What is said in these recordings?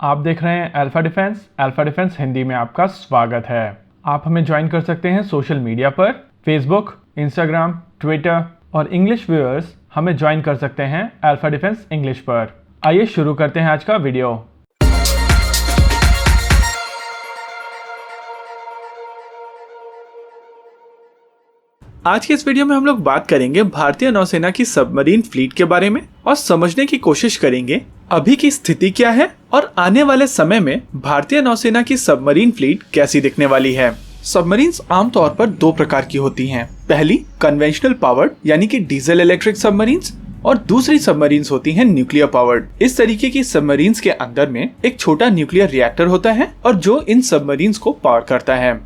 आप देख रहे हैं अल्फा डिफेंस हिंदी में आपका स्वागत है। आप हमें ज्वाइन कर सकते हैं सोशल मीडिया पर, फेसबुक, इंस्टाग्राम, ट्विटर और इंग्लिश व्यूअर्स हमें ज्वाइन कर सकते हैं अल्फा डिफेंस इंग्लिश पर। आइए शुरू करते हैं आज का वीडियो। आज के इस वीडियो में हम लोग बात करेंगे भारतीय नौसेना की सबमरीन फ्लीट के बारे में और समझने की कोशिश करेंगे अभी की स्थिति क्या है और आने वाले समय में भारतीय नौसेना की सबमरीन फ्लीट कैसी दिखने वाली है। सबमरीन्स आमतौर पर दो प्रकार की होती हैं। पहली कन्वेंशनल पावर्ड यानी कि डीजल इलेक्ट्रिक सबमरीन्स और दूसरी सबमरीन्स होती हैं न्यूक्लियर पावर्ड। इस तरीके की सबमरीन्स के अंदर में एक छोटा न्यूक्लियर रिएक्टर होता है और जो इन सबमरीन्स को पावर करता है।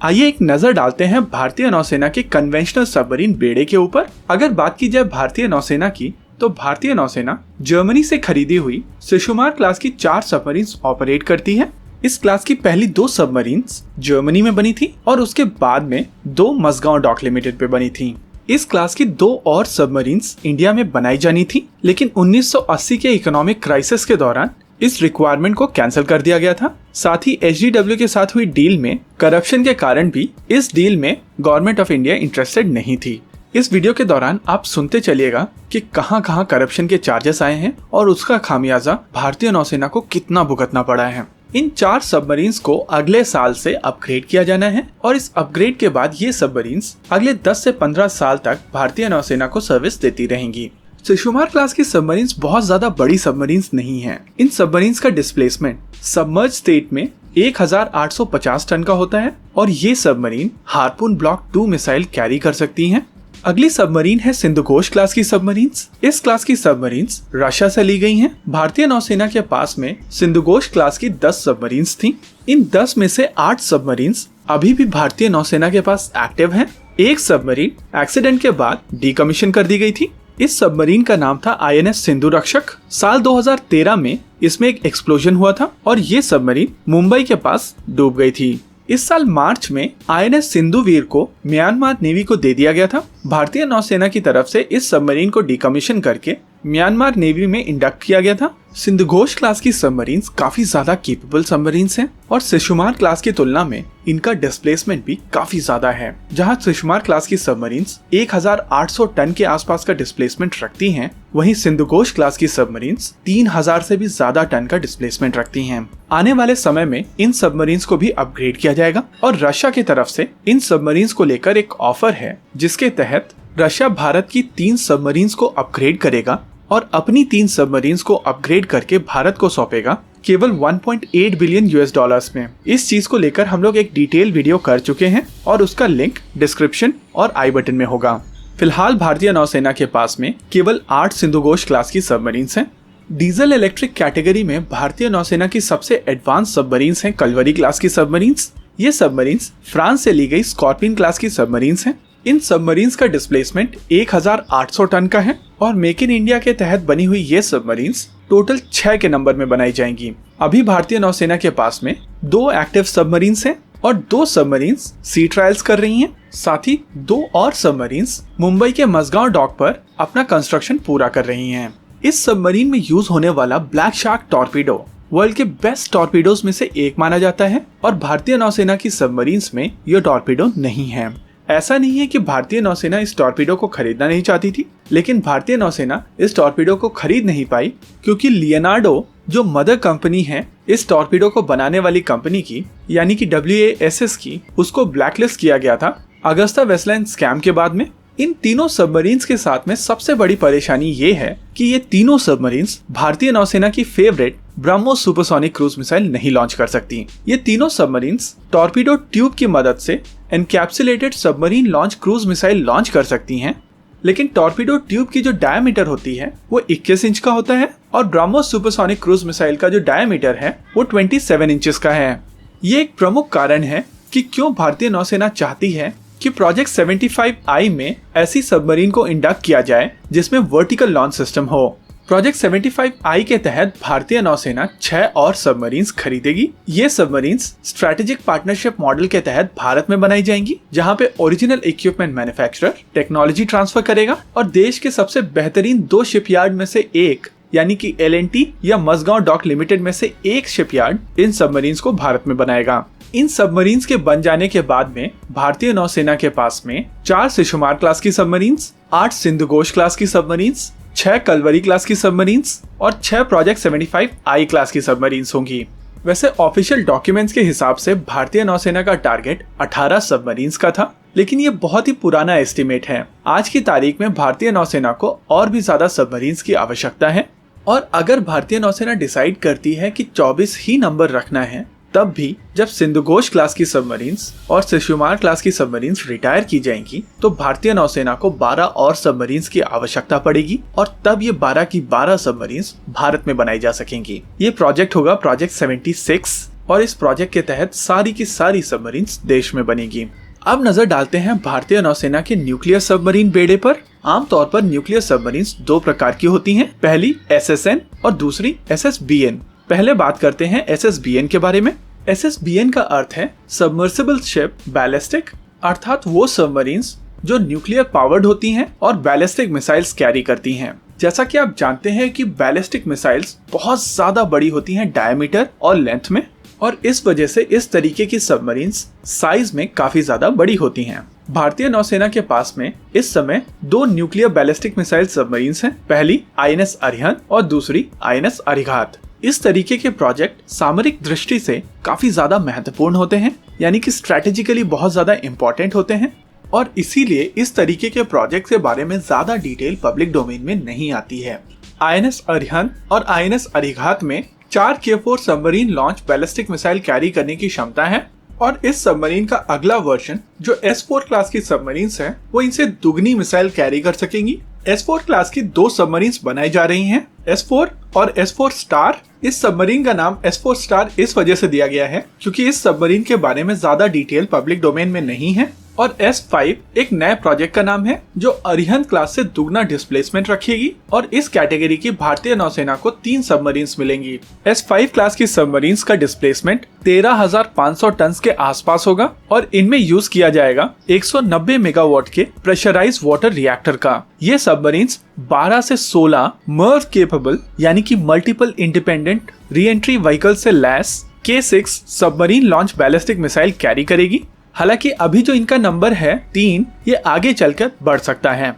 आइए एक नजर डालते हैं भारतीय नौसेना के कन्वेंशनल सबमरीन बेड़े के ऊपर। अगर बात की जाए भारतीय नौसेना की, तो भारतीय नौसेना जर्मनी से खरीदी हुई शिशुमार क्लास की 4 सबमरीन्स ऑपरेट करती है। इस क्लास की पहली 2 सबमरीन्स जर्मनी में बनी थी और उसके बाद में 2 मजगांव डॉक लिमिटेड पे बनी थी। इस क्लास की 2 और सबमरीन्स इंडिया में बनाई जानी थी, लेकिन 1980 के इकोनॉमिक क्राइसिस के दौरान इस रिक्वायरमेंट को कैंसिल कर दिया गया था। साथ ही HDW के साथ हुई डील में करप्शन के कारण भी इस डील में गवर्नमेंट ऑफ इंडिया इंटरेस्टेड नहीं थी। इस वीडियो के दौरान आप सुनते चलिएगा कि कहां-कहां करप्शन के चार्जेस आए हैं और उसका खामियाजा भारतीय नौसेना को कितना भुगतना पड़ा है। इन 4 सबमरीन्स को अगले साल से अपग्रेड किया जाना है और इस अपग्रेड के बाद ये सबमरीन्स अगले 10 से 15 साल तक भारतीय नौसेना को सर्विस देती रहेंगी। शिशुमार क्लास की सबमरीन्स बहुत ज्यादा बड़ी सबमरीन्स नहीं हैं। इन सबमरीन्स का डिस्प्लेसमेंट सबमर्ज स्टेट में 1850 टन का होता है और ये submarine harpoon block 2 missile carry कर सकती हैं। अगली सबमरीन है सिंधुघोष क्लास की सबमरीन्स। इस क्लास की सबमरीन्स रशिया से ली गई हैं। भारतीय नौसेना के पास में सिंधुघोष क्लास की 10 सबमरीन्स थी। इन 10 में से 8 सबमरीन्स अभी भी भारतीय नौसेना के पास एक्टिव हैं। एक सबमरीन एक्सीडेंट के बाद डीकमीशन कर दी गई थी। इस सबमरीन का नाम था INS सिंधु रक्षक। साल 2013 में इसमें एक एक्सप्लोजन हुआ था और ये सबमरीन मुंबई के पास डूब गई थी। इस साल मार्च में INS सिंधु वीर को म्यांमार नेवी को दे दिया गया था। भारतीय नौसेना की तरफ से इस सबमरीन को डीकमीशन करके म्यांमार नेवी में इंडक्ट किया गया था। सिंधुघोष क्लास की सबमरीन्स काफी ज्यादा केपेबल सबमरीन्स हैं और शिशुमार क्लास की तुलना में इनका डिस्प्लेसमेंट भी काफी ज्यादा है। जहां शिशुमार क्लास की सबमरीन्स 1800 टन के आसपास का डिस्प्लेसमेंट रखती हैं, वहीं सिंधुघोष क्लास की सबमरीन्स 3000 से भी ज्यादा टन का डिस्प्लेसमेंट रखती हैं। आने वाले समय में इन सबमरीन्स को भी अपग्रेड किया जाएगा और रशिया की तरफ से इन सबमरीन्स को लेकर एक ऑफर है, जिसके तहत रशिया भारत की 3 सबमरीन्स को अपग्रेड करेगा और अपनी 3 सबमरीन्स को अपग्रेड करके भारत को सौंपेगा केवल 1.8 बिलियन US में। इस चीज को लेकर हम लोग एक डिटेल वीडियो कर चुके हैं और उसका लिंक डिस्क्रिप्शन और आई बटन में होगा। फिलहाल भारतीय नौसेना के पास में केवल 8 सिंधुघोष क्लास की सबमरीन्स हैं। डीजल इलेक्ट्रिक कैटेगरी में भारतीय नौसेना की सबसे एडवांस सबमरीन्स हैं कलवरी क्लास की सबमरीन्स। ये सबमरीन्स फ्रांस से ली गई स्कॉर्पियन क्लास की सबमरीन्स हैं। इन सबमरीन्स का डिस्प्लेसमेंट 1800 टन का है और मेक इन इंडिया के तहत बनी हुई ये सबमरीन्स टोटल 6 के नंबर में बनाई जाएंगी। अभी भारतीय नौसेना के पास में 2 एक्टिव सबमरीन्स हैं और 2 सबमरीन्स सी ट्रायल्स कर रही हैं। साथ ही 2 और सबमरीन्स मुंबई के मजगांव डॉक पर अपना कंस्ट्रक्शन पूरा कर रही हैं। इस सबमरीन में यूज होने वाला ब्लैक शार्क टॉर्पीडो वर्ल्ड के बेस्ट टॉर्पीडोज में से एक माना जाता है और भारतीय नौसेना की सबमरीन्स में यह टॉर्पीडो नहीं है। ऐसा नहीं है कि भारतीय नौसेना इस टॉर्पीडो को खरीदना नहीं चाहती थी, लेकिन भारतीय नौसेना इस टॉर्पीडो को खरीद नहीं पाई क्योंकि लियोनार्डो जो मदर कंपनी है इस टॉर्पीडो को बनाने वाली कंपनी की यानी कि WASS की, उसको ब्लैकलिस्ट किया गया था अगस्ता वेस्टलैंड स्कैम के बाद में। इन तीनों सबमरीन्स के साथ में सबसे बड़ी परेशानी ये है कि ये तीनों सबमरीन्स भारतीय नौसेना की favourite BrahMos supersonic cruise missile नहीं लॉन्च कर सकती। ये तीनों सबमरीन्स टॉर्पीडो ट्यूब की मदद से encapsulated submarine launch cruise missile launch कर सकती हैं, लेकिन टॉर्पीडो ट्यूब की जो डायमीटर होती है वो 21 इंच का होता है और ब्रह्मोस सुपरसोनिक क्रूज मिसाइल का जो डायमीटर है वो 27 इंचेस का है। ये एक प्रमुख कारण है कि क्यों भारतीय नौसेना चाहती है कि प्रोजेक्ट 75I में ऐसी सबमरीन को इंडक्ट किया जाए जिसमें वर्टिकल लॉन्च सिस्टम हो। प्रोजेक्ट 75I के तहत भारतीय नौसेना 6 और सबमरीन्स खरीदेगी। ये सबमरीन्स स्ट्रेटेजिक पार्टनरशिप मॉडल के तहत भारत में बनाई जाएंगी, जहां पे original equipment manufacturer technology transfer करेगा और देश के सबसे बेहतरीन 2 शिपयार्ड में से एक यानी कि LNT या मझगांव डॉक लिमिटेड में से एक शिपयार्ड इन सबमरीन्स को भारत में बनाएगा। इन सबमरीन्स के बन जाने के बाद में भारतीय नौसेना के पास में 4 शिशुमार क्लास की सबमरीन्स, 8 सिंधुघोष क्लास की सबमरीन्स, 6 कलवरी क्लास की सबमरीन्स और 6 प्रोजेक्ट 75I क्लास की सबमरीन्स होंगी। वैसे ऑफिशियल डॉक्यूमेंट्स के हिसाब से भारतीय नौसेना का टारगेट 18 सबमरीन्स का था, लेकिन ये बहुत ही पुराना एस्टिमेट है। आज की तारीख में भारतीय नौसेना को और भी ज्यादा सबमरीन्स की आवश्यकता है, और अगर भारतीय नौसेना डिसाइड करती है कि 24 ही नंबर रखना है, तब भी जब सिंधुघोष क्लास की सबमरीन्स और शिशुमार क्लास की सबमरीन्स रिटायर की जाएंगी तो भारतीय नौसेना को 12 और सबमरीन्स की आवश्यकता पड़ेगी, और तब ये 12 की 12 सबमरीन्स भारत में बनाई जा सकेंगी। ये प्रोजेक्ट होगा प्रोजेक्ट 76, और इस प्रोजेक्ट के तहत सारी की सारी सबमरीन्स देश में बनेगी। अब नजर डालते हैं भारतीय नौसेना के न्यूक्लियर सबमरीन बेड़े पर। आमतौर पर न्यूक्लियर सबमरीन्स 2 प्रकार की होती हैं, पहली SSN और दूसरी SSBN। पहले बात करते हैं SSBN के बारे में। SSBN का अर्थ है सबमर्सिबल शिप बैलिस्टिक, अर्थात वो सबमरीन्स जो न्यूक्लियर पावर्ड होती हैं और बैलिस्टिक मिसाइल्स कैरी करती हैं। जैसा कि आप जानते हैं कि बैलिस्टिक मिसाइल्स बहुत ज्यादा बड़ी होती हैं डायमीटर और लेंथ में, और इस वजह से इस तरीके की सबमरीन्स साइज में काफी ज्यादा बड़ी होती हैं। भारतीय नौसेना के पास में इस समय 2 न्यूक्लियर बैलिस्टिक मिसाइल सबमरीन्स हैं, पहली INS अरिहंत और दूसरी INS अरिघात। इस तरीके के प्रोजेक्ट सामरिक दृष्टि से काफी ज्यादा महत्वपूर्ण होते हैं, यानी कि स्ट्रेटेजिकली बहुत ज्यादा इंपॉर्टेंट होते हैं, और इसीलिए इस तरीके के प्रोजेक्ट के बारे में ज्यादा डिटेल पब्लिक डोमेन में नहीं आती है। INS अरिहंत और INS अरिघात में 4 K4 submarine launch ballistic missile carry करने की क्षमता है, और इस सबमरीन का अगला वर्जन जो S4 क्लास की सबमरीन्स है वो इनसे दुगनी मिसाइल कैरी कर सकेंगी। S4 क्लास की 2 सबमरीन्स बनाई जा रही हैं, S4 और S4 स्टार। इस सबमरीन का नाम S4 स्टार इस वजह से दिया गया है क्योंकि इस सबमरीन के बारे में ज्यादा डिटेल पब्लिक डोमेन में नहीं है, और S5 एक नए प्रोजेक्ट का नाम है जो अरिहंत क्लास से दुगना डिस्प्लेसमेंट रखेगी, और इस कैटेगरी की भारतीय नौसेना को 3 सबमरीन्स मिलेंगी। S5 क्लास की सबमरीन्स का डिस्प्लेसमेंट 13,500 टन के आसपास होगा, और इनमें यूज किया जाएगा 190 मेगावाट के प्रेशराइज वाटर रिएक्टर का। ये सबमरीन्स 12 से 16 मर्व केपेबल यानी कि multiple independent re entry vehicle से lace K6 submarine launch ballistic missile carry करेगी। हालांकि अभी जो इनका नंबर है 3, ये आगे चलकर बढ़ सकता है।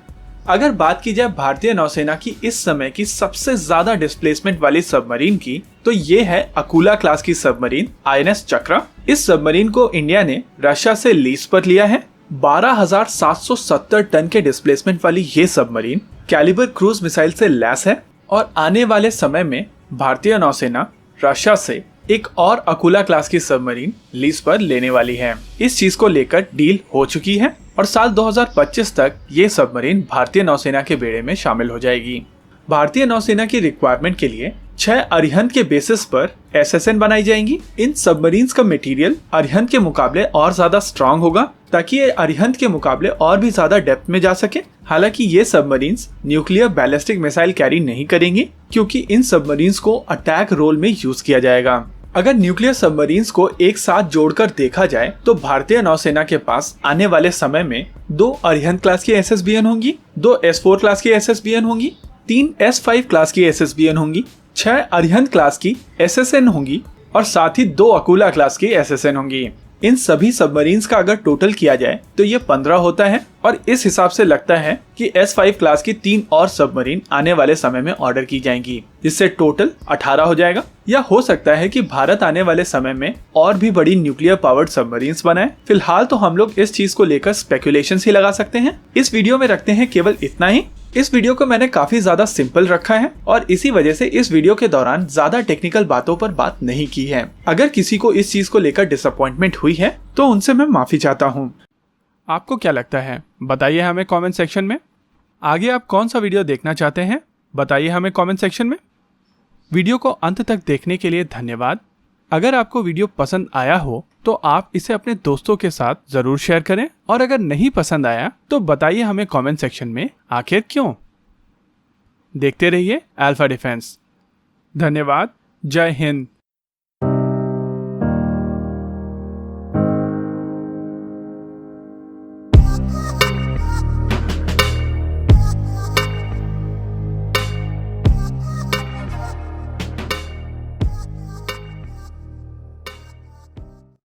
अगर बात की जाए भारतीय नौसेना की इस समय की सबसे ज्यादा डिस्प्लेसमेंट वाली सबमरीन की, तो ये है अकुला क्लास की सबमरीन INS चक्रा। इस सबमरीन को इंडिया ने रशिया से लीज पर लिया है। 12,770 टन के डिस्प्लेसमेंट वाली ये सबमरीन कैलिबर क्रूज मिसाइल से लैस है, और आने वाले समय में भारतीय नौसेना रशिया से एक और अकुला क्लास की सबमरीन लीज पर लेने वाली है। इस चीज को लेकर डील हो चुकी है, और साल 2025 तक ये सबमरीन भारतीय नौसेना के बेड़े में शामिल हो जाएगी। भारतीय नौसेना की रिक्वायरमेंट के लिए 6 अरिहंत के बेसिस पर SSN बनाई जाएंगी। इन सबमरीन्स का मटेरियल अरिहंत के मुकाबले और ज्यादा स्ट्रांग होगा, ताकि ये अरिहंत के मुकाबले और भी ज्यादा डेप्थ में जा सके। हालांकि ये submarines nuclear ballistic missile carry नहीं करेंगी, क्योंकि इन सबमरीन्स को अटैक रोल में यूज किया जाएगा। अगर न्यूक्लियर सबमरीन्स को एक साथ जोड़कर देखा जाए तो भारतीय नौसेना के पास आने वाले समय में 2 अरिहंत क्लास की SSBN होंगी, 2 S4 क्लास की SSBN होंगी, 3 S5 क्लास की SSBN होंगी, 6 अरिहंत क्लास की SSN होंगी, और साथ ही 2 अकुला क्लास की SSN होंगी। इन सभी सबमरीन्स का अगर टोटल किया जाए तो ये 15 होता है, और इस हिसाब से लगता है कि S5 क्लास की 3 और सबमरीन आने वाले समय में ऑर्डर की जाएंगी, जिससे टोटल 18 हो जाएगा। या हो सकता है कि भारत आने वाले समय में और भी बड़ी न्यूक्लियर पावर्ड सबमरीन्स बनाए। फिलहाल तो हम लोग इस चीज को लेकर स्पेकुलेशन ही लगा सकते हैं। इस वीडियो में रखते हैं केवल इतना ही। इस वीडियो को मैंने काफी ज्यादा सिंपल रखा है, और इसी वजह से इस वीडियो के दौरान ज्यादा टेक्निकल बातों पर बात नहीं की है। अगर किसी को इस चीज को लेकर डिसअपॉइंटमेंट हुई है तो उनसे मैं माफी चाहता हूँ। आपको क्या लगता है बताइए हमें कमेंट सेक्शन में। आगे आप कौन सा वीडियो देखना चाहते हैं बताइए हमें कमेंट सेक्शन में। वीडियो को अंत तक देखने के लिए धन्यवाद। अगर आपको वीडियो पसंद आया हो तो आप इसे अपने दोस्तों के साथ जरूर शेयर करें, और अगर नहीं पसंद आया तो बताइए हमें कमेंट सेक्शन में आखिर क्यों। देखते रहिए अल्फा डिफेंस। धन्यवाद। जय हिंद।